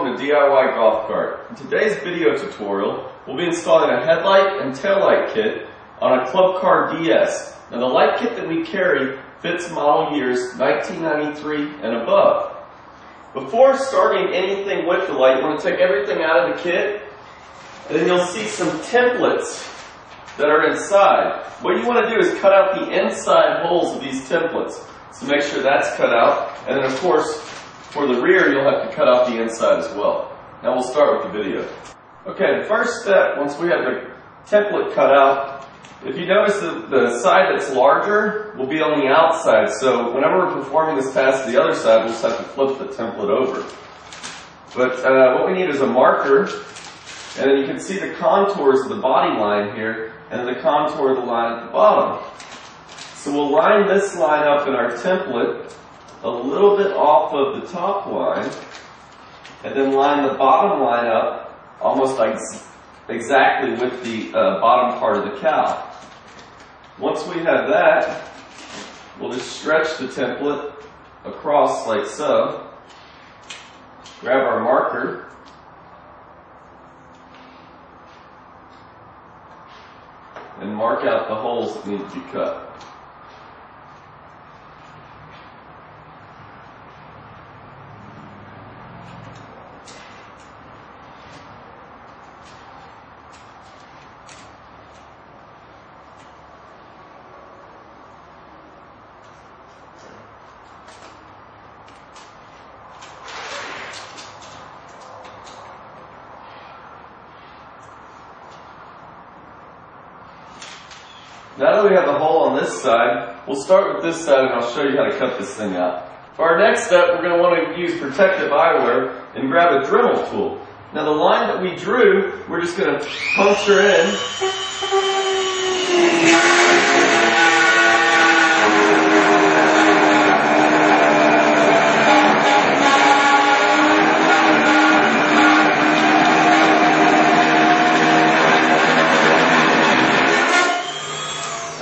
welcome to DIY Golf Cart. In today's video tutorial, we'll be installing a headlight and taillight kit on a Club Car DS. Now the light kit that we carry fits model years 1993 and above. Before starting anything with the light, you want to take everything out of the kit, and then you'll see some templates that are inside. What you want to do is cut out the inside holes of these templates. So make sure that's cut out, and then of course, for the rear, you'll have to cut out the inside as well. Now we'll start with the video. Okay, the first step, once we have the template cut out, if you notice that the side that's larger will be on the outside, so whenever we're performing this task to the other side, we'll just have to flip the template over. But what we need is a marker, and then you can see the contours of the body line here, and the contour of the line at the bottom. So we'll line this line up in our template a little bit off of the top line, and then line the bottom line up almost like exactly with the bottom part of the cow. Once we have that, we'll just stretch the template across like so, grab our marker, and mark out the holes that need to be cut. Now that we have the hole on this side, we'll start with this side and I'll show you how to cut this thing out. For our next step, we're going to want to use protective eyewear and grab a Dremel tool. Now the line that we drew, we're just going to puncture in.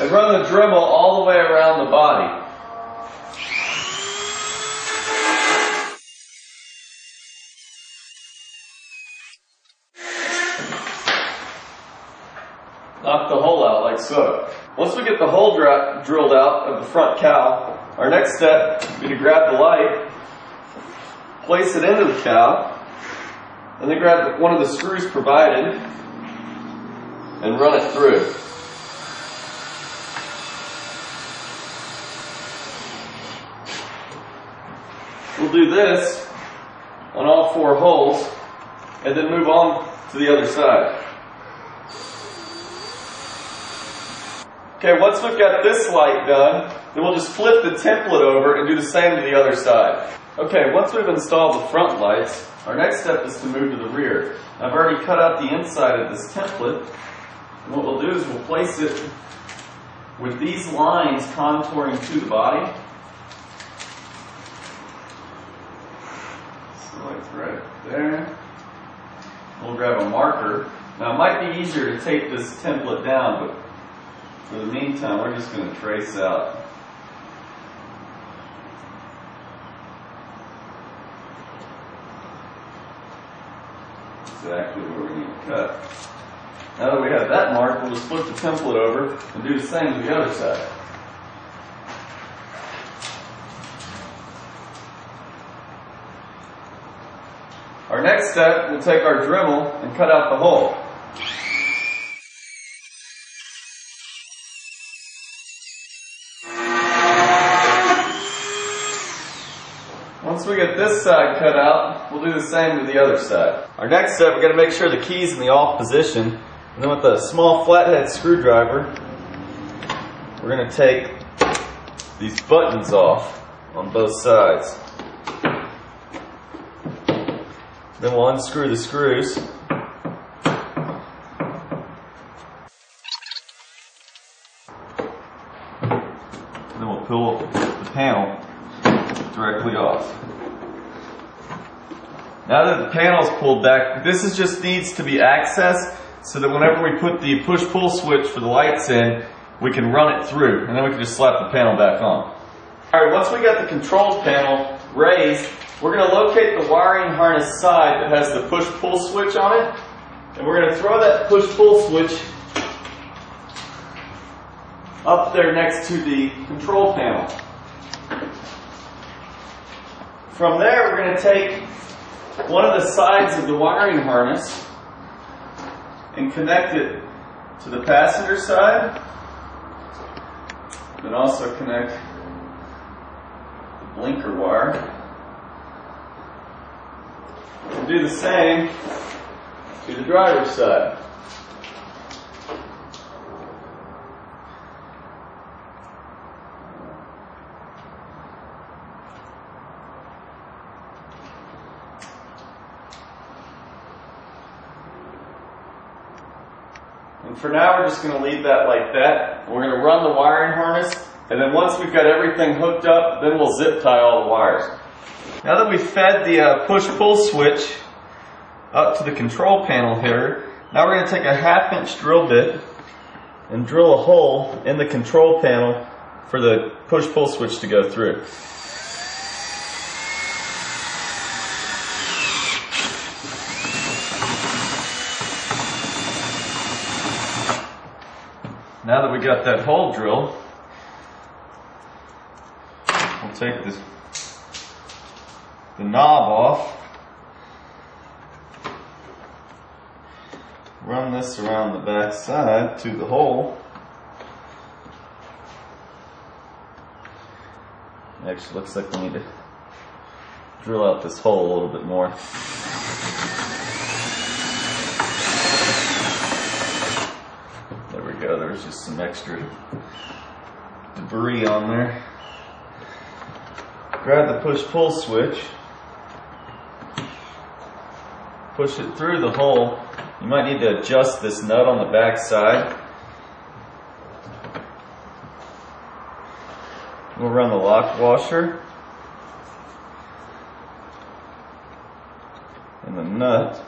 And run the Dremel all the way around the body. Knock the hole out like so. Once we get the hole drilled out of the front cow, our next step will be to grab the light, place it into the cow, and then grab one of the screws provided and run it through. We'll do this on all four holes and then move on to the other side. Okay, once we've got this light done, then we'll just flip the template over and do the same to the other side. Okay, once we've installed the front lights, our next step is to move to the rear. I've already cut out the inside of this template, and what we'll do is we'll place it with these lines contouring to the body. Like right there. We'll grab a marker. Now it might be easier to tape this template down, but for the meantime we're just going to trace out exactly where we need to cut. Now that we have that mark, we'll just flip the template over and do the same to the other side. Our next step, we'll take our Dremel and cut out the hole. Once we get this side cut out, we'll do the same to the other side. Our next step, we're going to make sure the key's in the off position. And then with a small flathead screwdriver, we're going to take these buttons off on both sides. Then we'll unscrew the screws. And then we'll pull the panel directly off. Now that the panel's pulled back, this just needs to be accessed so that whenever we put the push-pull switch for the lights in, we can run it through, and then we can just slap the panel back on. Alright, once we got the controls panel raised, we're going to locate the wiring harness side that has the push-pull switch on it, and we're going to throw that push-pull switch up there next to the control panel. From there, we're going to take one of the sides of the wiring harness and connect it to the passenger side, and also connect the blinker wire. And do the same to the driver's side. And for now, we're just going to leave that like that. We're going to run the wiring harness, and then once we've got everything hooked up, then we'll zip tie all the wires. Now that we've fed the push-pull switch up to the control panel here, now we're going to take a 1/2 inch drill bit and drill a hole in the control panel for the push-pull switch to go through. Now that we got that hole drilled, we'll take the knob off, run this around the back side to the hole. Actually, looks like we need to drill out this hole a little bit more. There we go, there's just some extra debris on there. Grab the push-pull switch, push it through the hole. You might need to adjust this nut on the back side. We'll run the lock washer and the nut.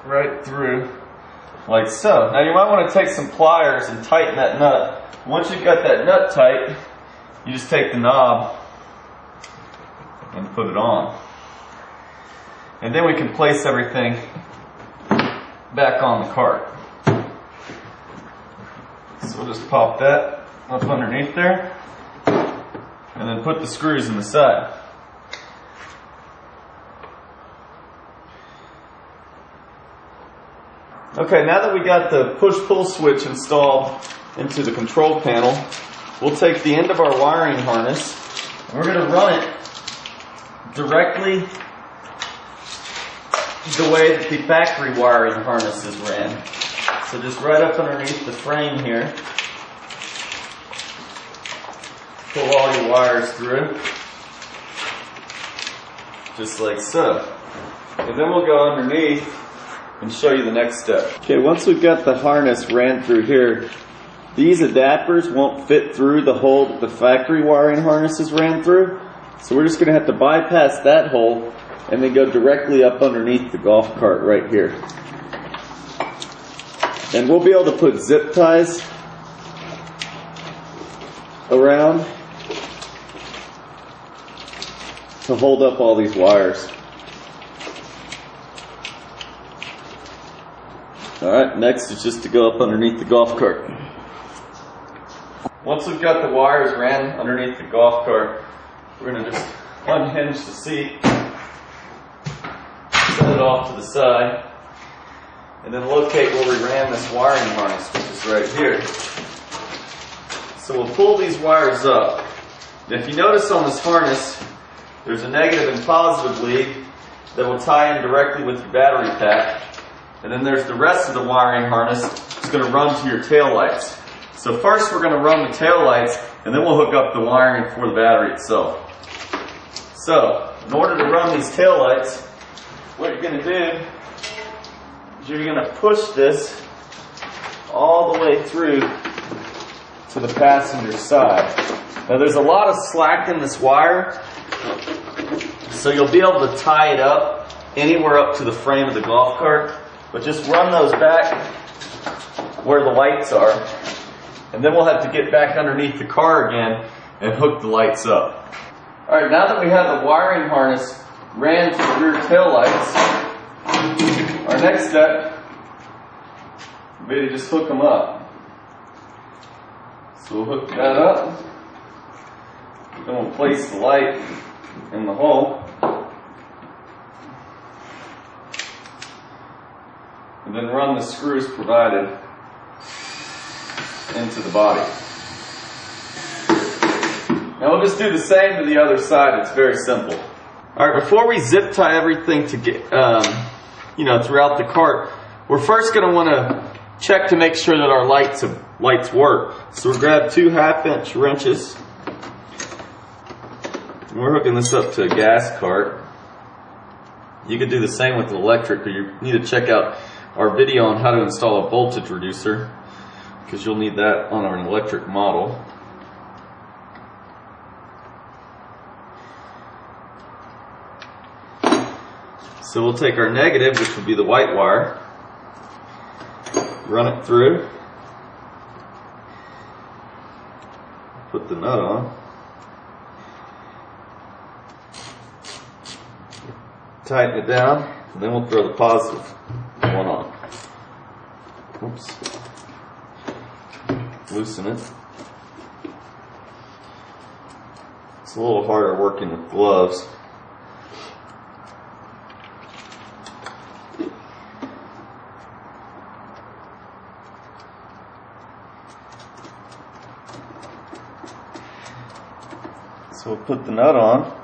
Right through, like so. Now you might want to take some pliers and tighten that nut. Once you've got that nut tight, you just take the knob and put it on. And then we can place everything back on the cart. So we'll just pop that up underneath there and then put the screws in the side. Okay, now that we got the push-pull switch installed into the control panel, we'll take the end of our wiring harness and we're going to run it directly the way that the factory wiring harnesses ran. So just right up underneath the frame here, pull all your wires through, just like so. And then we'll go underneath and show you the next step. Okay, once we've got the harness ran through here, these adapters won't fit through the hole that the factory wiring harnesses ran through. So we're just going to have to bypass that hole and then go directly up underneath the golf cart right here. And we'll be able to put zip ties around to hold up all these wires. Alright, next is just to go up underneath the golf cart. Once we've got the wires ran underneath the golf cart, we're going to just unhinge the seat, set it off to the side, and then locate where we ran this wiring harness, which is right here. So we'll pull these wires up. And if you notice on this harness, there's a negative and positive lead that will tie in directly with your battery pack. And then there's the rest of the wiring harness that's going to run to your tail lights. So first we're going to run the tail lights, and then we'll hook up the wiring for the battery itself. So, in order to run these tail lights, what you're going to do is you're going to push this all the way through to the passenger side. Now there's a lot of slack in this wire, so you'll be able to tie it up anywhere up to the frame of the golf cart. But just run those back where the lights are. And then we'll have to get back underneath the car again and hook the lights up. Alright, now that we have the wiring harness ran to the rear tail lights, our next step will be to just hook them up. So we'll hook that up. Then we'll place the light in the hole. And then run the screws provided into the body. Now we'll just do the same to the other side. It's very simple. Alright, before we zip tie everything to get, throughout the cart, we're first going to want to check to make sure that our lights work. So we'll grab 2 1/2-inch wrenches. And we're hooking this up to a gas cart. You could do the same with an electric, but you need to check out our video on how to install a voltage reducer, because you'll need that on an electric model. So we'll take our negative, which would be the white wire, run it through, put the nut on, tighten it down, and then we'll throw the positive one on. Oops. Loosen it. It's a little harder working with gloves. So we'll put the nut on,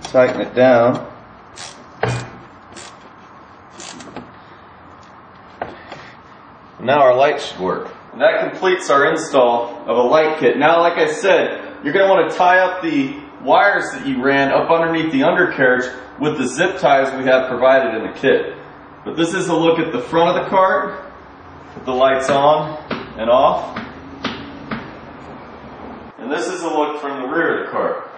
tighten it down, and now our light should work. And that completes our install of a light kit. Now, like I said, you're going to want to tie up the wires that you ran up underneath the undercarriage with the zip ties we have provided in the kit. But this is a look at the front of the cart, with the lights on and off. And this is a look from the rear of the cart.